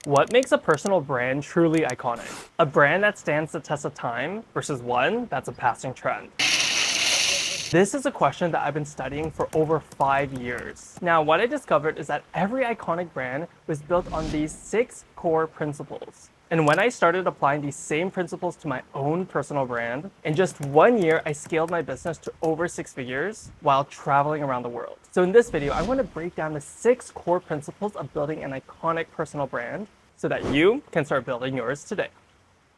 What makes a personal brand truly iconic? A brand that stands the test of time versus one that's a passing trend. This is a question that I've been studying for over 5 years. Now, what I discovered is that every iconic brand was built on these 6 core principles. And when I started applying these same principles to my own personal brand, in just 1 year, I scaled my business to over 6 figures while traveling around the world. So in this video, I want to break down the 6 core principles of building an iconic personal brand so that you can start building yours today.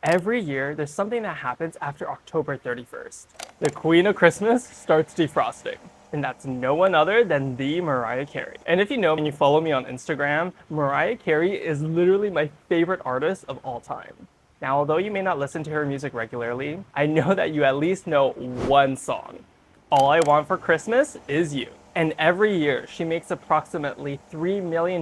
Every year, there's something that happens after October 31st. The Queen of Christmas starts defrosting. And that's no one other than the Mariah Carey. And if you know and you follow me on Instagram, Mariah Carey is literally my favorite artist of all time. Now, although you may not listen to her music regularly, I know that you at least know one song. All I Want for Christmas Is You. And every year, she makes approximately $3 million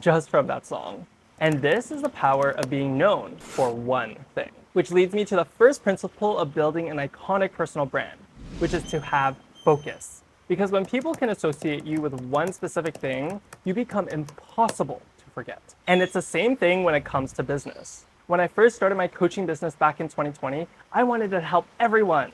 just from that song. And this is the power of being known for one thing. Which leads me to the first principle of building an iconic personal brand, which is to have focus. Because when people can associate you with one specific thing, you become impossible to forget. And it's the same thing when it comes to business. When I first started my coaching business back in 2020, I wanted to help everyone.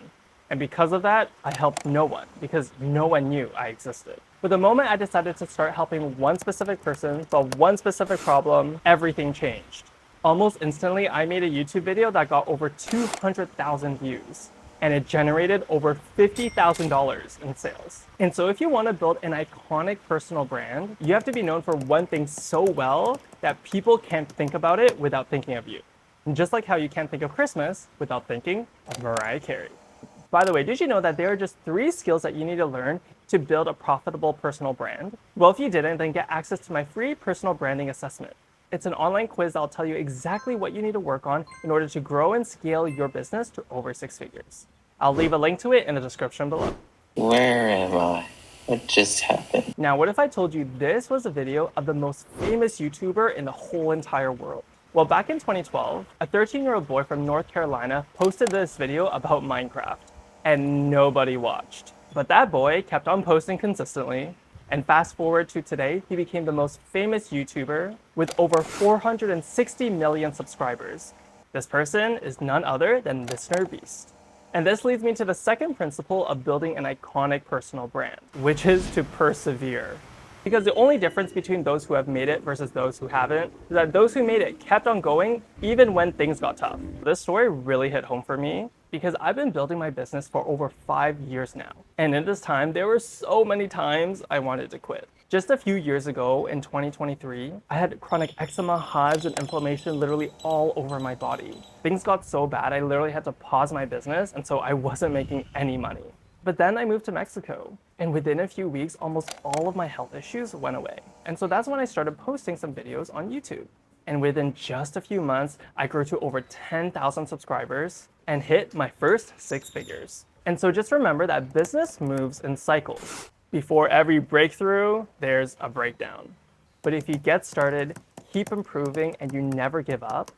And because of that, I helped no one because no one knew I existed. But the moment I decided to start helping one specific person solve one specific problem, everything changed. Almost instantly, I made a YouTube video that got over 200,000 views. And it generated over $50,000 in sales. And so if you want to build an iconic personal brand, you have to be known for one thing so well that people can't think about it without thinking of you. And just like how you can't think of Christmas without thinking of Mariah Carey. By the way, did you know that there are just 3 skills that you need to learn to build a profitable personal brand? Well, if you didn't, then get access to my free personal branding assessment. It's an online quiz that'll tell you exactly what you need to work on in order to grow and scale your business to over 6 figures. I'll leave a link to it in the description below. Where am I? What just happened? Now, what if I told you this was a video of the most famous YouTuber in the whole entire world? Well, back in 2012, a 13-year-old boy from North Carolina posted this video about Minecraft, and nobody watched. But that boy kept on posting consistently, and fast forward to today, he became the most famous YouTuber with over 460 million subscribers. This person is none other than Mr. Beast. And this leads me to the second principle of building an iconic personal brand, which is to persevere. Because the only difference between those who have made it versus those who haven't is that those who made it kept on going even when things got tough. This story really hit home for me because I've been building my business for over 5 years now. And in this time, there were so many times I wanted to quit. Just a few years ago in 2023, I had chronic eczema, hives, and inflammation literally all over my body. Things got so bad, I literally had to pause my business, and so I wasn't making any money. But then I moved to Mexico, and within a few weeks, almost all of my health issues went away. And so that's when I started posting some videos on YouTube. And within just a few months, I grew to over 10,000 subscribers and hit my first 6 figures. And so just remember that business moves in cycles. Before every breakthrough, there's a breakdown. But if you get started, keep improving, and you never give up,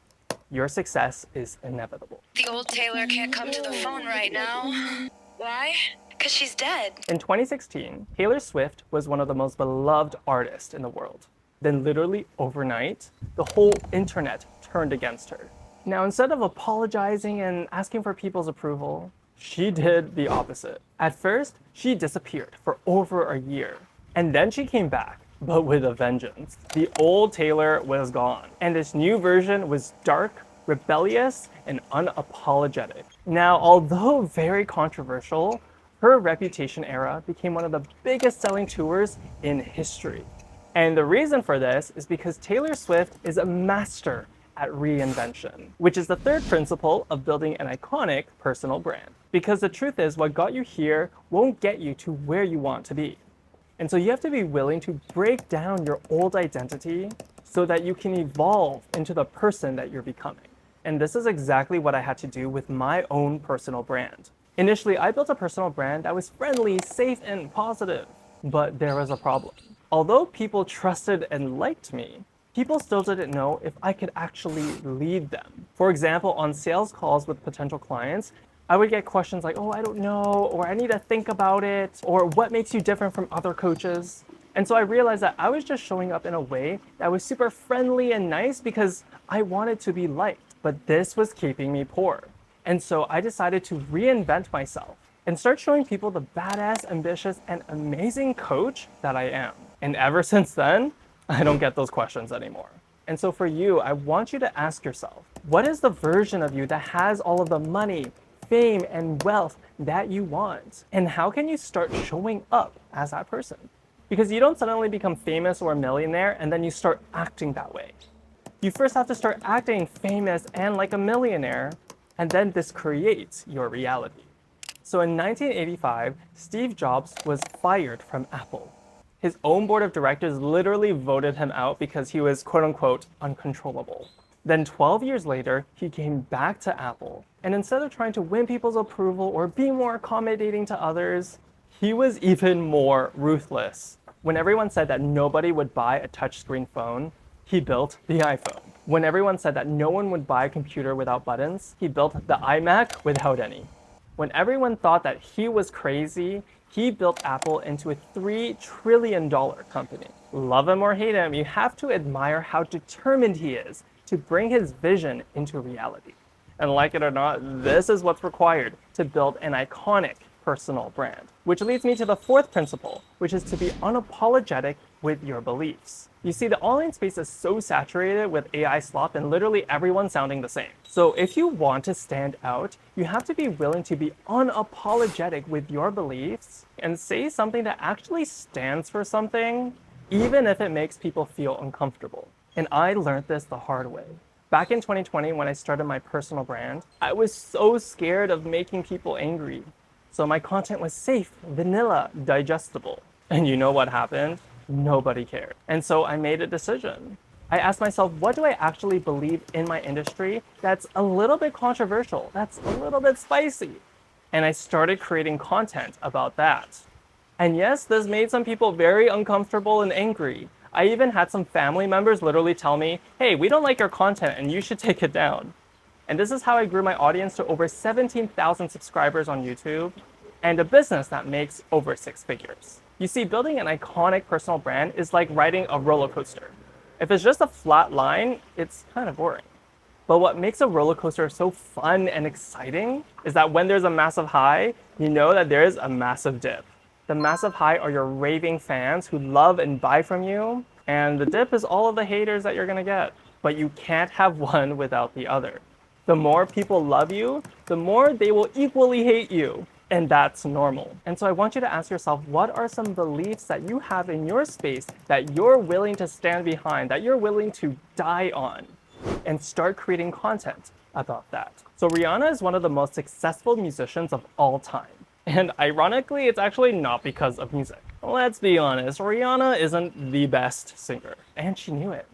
your success is inevitable. The old Taylor can't come to the phone right now. Why? Because she's dead. In 2016, Taylor Swift was one of the most beloved artists in the world. Then literally overnight, the whole internet turned against her. Now, instead of apologizing and asking for people's approval, she did the opposite. At first, she disappeared for over a year. And then she came back, but with a vengeance. The old Taylor was gone. And this new version was dark, rebellious, and unapologetic. Now, although very controversial, her Reputation era became one of the biggest selling tours in history. And the reason for this is because Taylor Swift is a master at reinvention, which is the third principle of building an iconic personal brand. Because the truth is, what got you here won't get you to where you want to be. And so you have to be willing to break down your old identity so that you can evolve into the person that you're becoming. And this is exactly what I had to do with my own personal brand. Initially, I built a personal brand that was friendly, safe, and positive. But there was a problem. Although people trusted and liked me, people still didn't know if I could actually lead them. For example, on sales calls with potential clients, I would get questions like, oh, I don't know, or I need to think about it, or what makes you different from other coaches? And so I realized that I was just showing up in a way that was super friendly and nice because I wanted to be liked, but this was keeping me poor. And so I decided to reinvent myself and start showing people the badass, ambitious, and amazing coach that I am. And ever since then, I don't get those questions anymore. And so for you, I want you to ask yourself, what is the version of you that has all of the money, fame, and wealth that you want? And how can you start showing up as that person? Because you don't suddenly become famous or a millionaire and then you start acting that way. You first have to start acting famous and like a millionaire, and then this creates your reality. So in 1985, Steve Jobs was fired from Apple. His own board of directors literally voted him out because he was quote unquote uncontrollable. Then 12 years later, he came back to Apple. And instead of trying to win people's approval or be more accommodating to others, he was even more ruthless. When everyone said that nobody would buy a touchscreen phone, he built the iPhone. When everyone said that no one would buy a computer without buttons, he built the iMac without any. When everyone thought that he was crazy, he built Apple into a $3 trillion company. Love him or hate him, you have to admire how determined he is to bring his vision into reality. And like it or not, this is what's required to build an iconic personal brand. Which leads me to the fourth principle, which is to be unapologetic with your beliefs. You see, the online space is so saturated with AI slop and literally everyone sounding the same. So if you want to stand out, you have to be willing to be unapologetic with your beliefs and say something that actually stands for something, even if it makes people feel uncomfortable. And I learned this the hard way. Back in 2020, when I started my personal brand, I was so scared of making people angry. So my content was safe, vanilla, digestible. And you know what happened? Nobody cared. And so I made a decision. I asked myself, what do I actually believe in my industry that's a little bit controversial, that's a little bit spicy? And I started creating content about that. And yes, this made some people very uncomfortable and angry. I even had some family members literally tell me, hey, we don't like your content and you should take it down. And this is how I grew my audience to over 17,000 subscribers on YouTube and a business that makes over 6 figures. You see, building an iconic personal brand is like riding a roller coaster. If it's just a flat line, it's kind of boring. But what makes a roller coaster so fun and exciting is that when there's a massive high, you know that there is a massive dip. The massive high are your raving fans who love and buy from you, and the dip is all of the haters that you're gonna get. But you can't have one without the other. The more people love you, the more they will equally hate you. And that's normal. And so I want you to ask yourself, what are some beliefs that you have in your space that you're willing to stand behind, that you're willing to die on, and start creating content about that. So Rihanna is one of the most successful musicians of all time. And ironically, it's actually not because of music. Let's be honest, Rihanna isn't the best singer, and she knew it.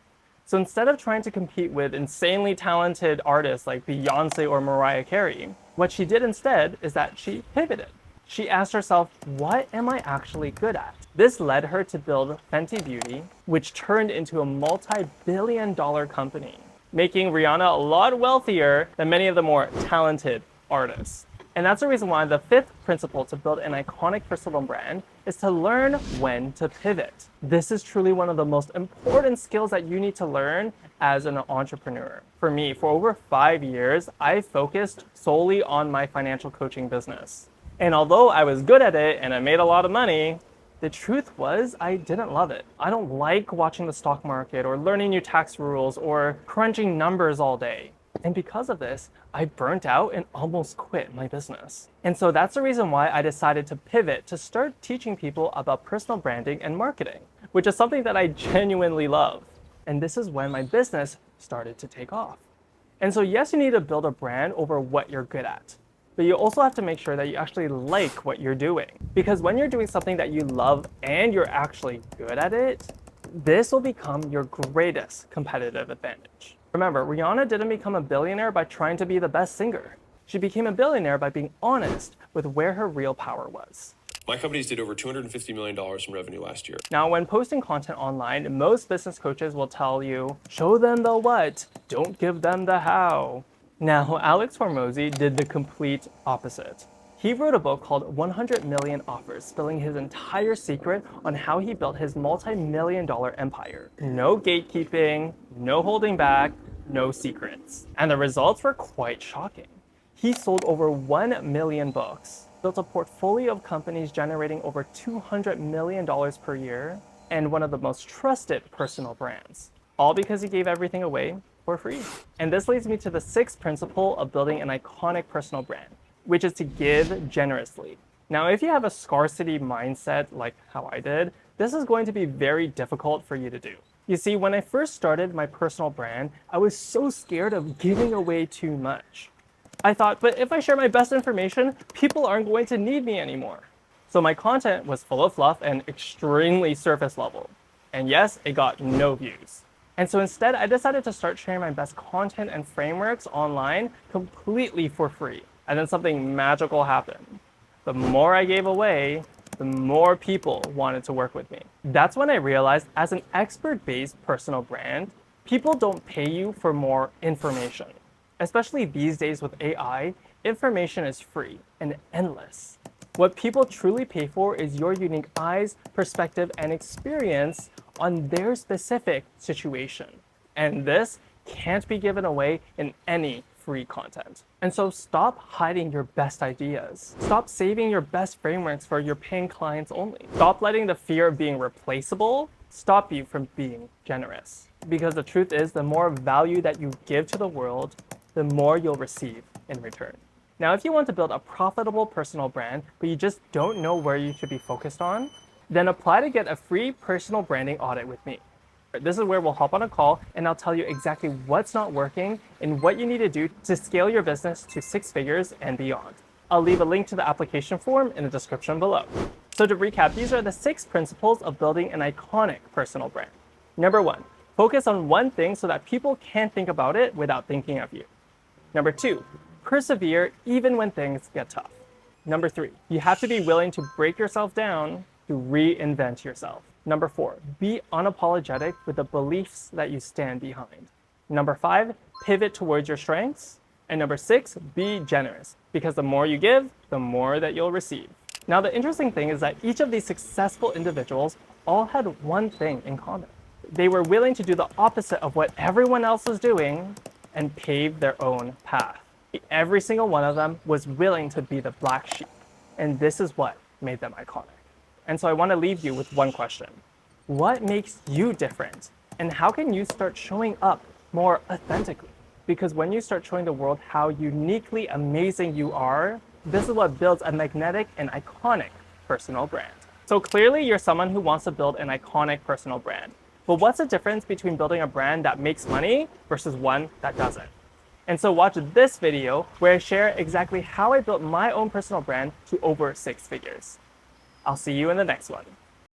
So instead of trying to compete with insanely talented artists like Beyonce or Mariah Carey, what she did instead is that she pivoted. She asked herself, what am I actually good at? This led her to build Fenty Beauty, which turned into a multi-billion-dollar company, making Rihanna a lot wealthier than many of the more talented artists. And that's the reason why the fifth principle to build an iconic personal brand is to learn when to pivot. This is truly one of the most important skills that you need to learn as an entrepreneur. For me, for over 5 years, I focused solely on my financial coaching business. And although I was good at it and I made a lot of money, the truth was I didn't love it. I don't like watching the stock market or learning new tax rules or crunching numbers all day. And because of this, I burnt out and almost quit my business. And so that's the reason why I decided to pivot to start teaching people about personal branding and marketing, which is something that I genuinely love. And this is when my business started to take off. And so yes, you need to build a brand over what you're good at, but you also have to make sure that you actually like what you're doing. Because when you're doing something that you love and you're actually good at it, this will become your greatest competitive advantage. Remember, Rihanna didn't become a billionaire by trying to be the best singer. She became a billionaire by being honest with where her real power was. My companies did over $250 million in revenue last year. Now, when posting content online, most business coaches will tell you, show them the what, don't give them the how. Now, Alex Hormozy did the complete opposite. He wrote a book called 100 Million Offers, spilling his entire secret on how he built his multi-million-dollar empire. No gatekeeping, no holding back, no secrets. And the results were quite shocking. He sold over 1 million books, built a portfolio of companies generating over $200 million per year, and one of the most trusted personal brands. All because he gave everything away for free. And this leads me to the sixth principle of building an iconic personal brand, which is to give generously. Now, if you have a scarcity mindset like how I did, this is going to be very difficult for you to do. You see, when I first started my personal brand, I was so scared of giving away too much. I thought, but if I share my best information, people aren't going to need me anymore. So my content was full of fluff and extremely surface level. And yes, it got no views. And so instead, I decided to start sharing my best content and frameworks online completely for free. And then something magical happened. The more I gave away, the more people wanted to work with me. That's when I realized, as an expert-based personal brand, people don't pay you for more information. Especially these days with AI, information is free and endless. What people truly pay for is your unique eyes, perspective, and experience on their specific situation. And this can't be given away in any free content. And so stop hiding your best ideas. Stop saving your best frameworks for your paying clients only. Stop letting the fear of being replaceable stop you from being generous. Because the truth is, the more value that you give to the world, the more you'll receive in return. Now, if you want to build a profitable personal brand, but you just don't know where you should be focused on, then apply to get a free personal branding audit with me. This is where we'll hop on a call and I'll tell you exactly what's not working and what you need to do to scale your business to 6 figures and beyond. I'll leave a link to the application form in the description below. So to recap, these are the 6 principles of building an iconic personal brand. Number 1, focus on one thing so that people can't think about it without thinking of you. Number 2, persevere even when things get tough. Number 3, you have to be willing to break yourself down to reinvent yourself. Number 4, be unapologetic with the beliefs that you stand behind. Number 5, pivot towards your strengths. And number 6, be generous, because the more you give, the more that you'll receive. Now, the interesting thing is that each of these successful individuals all had one thing in common. They were willing to do the opposite of what everyone else was doing and pave their own path. Every single one of them was willing to be the black sheep. And this is what made them iconic. And so I want to leave you with one question. What makes you different? And how can you start showing up more authentically? Because when you start showing the world how uniquely amazing you are, this is what builds a magnetic and iconic personal brand. So clearly you're someone who wants to build an iconic personal brand. But what's the difference between building a brand that makes money versus one that doesn't? And so watch this video where I share exactly how I built my own personal brand to over 6 figures. I'll see you in the next one.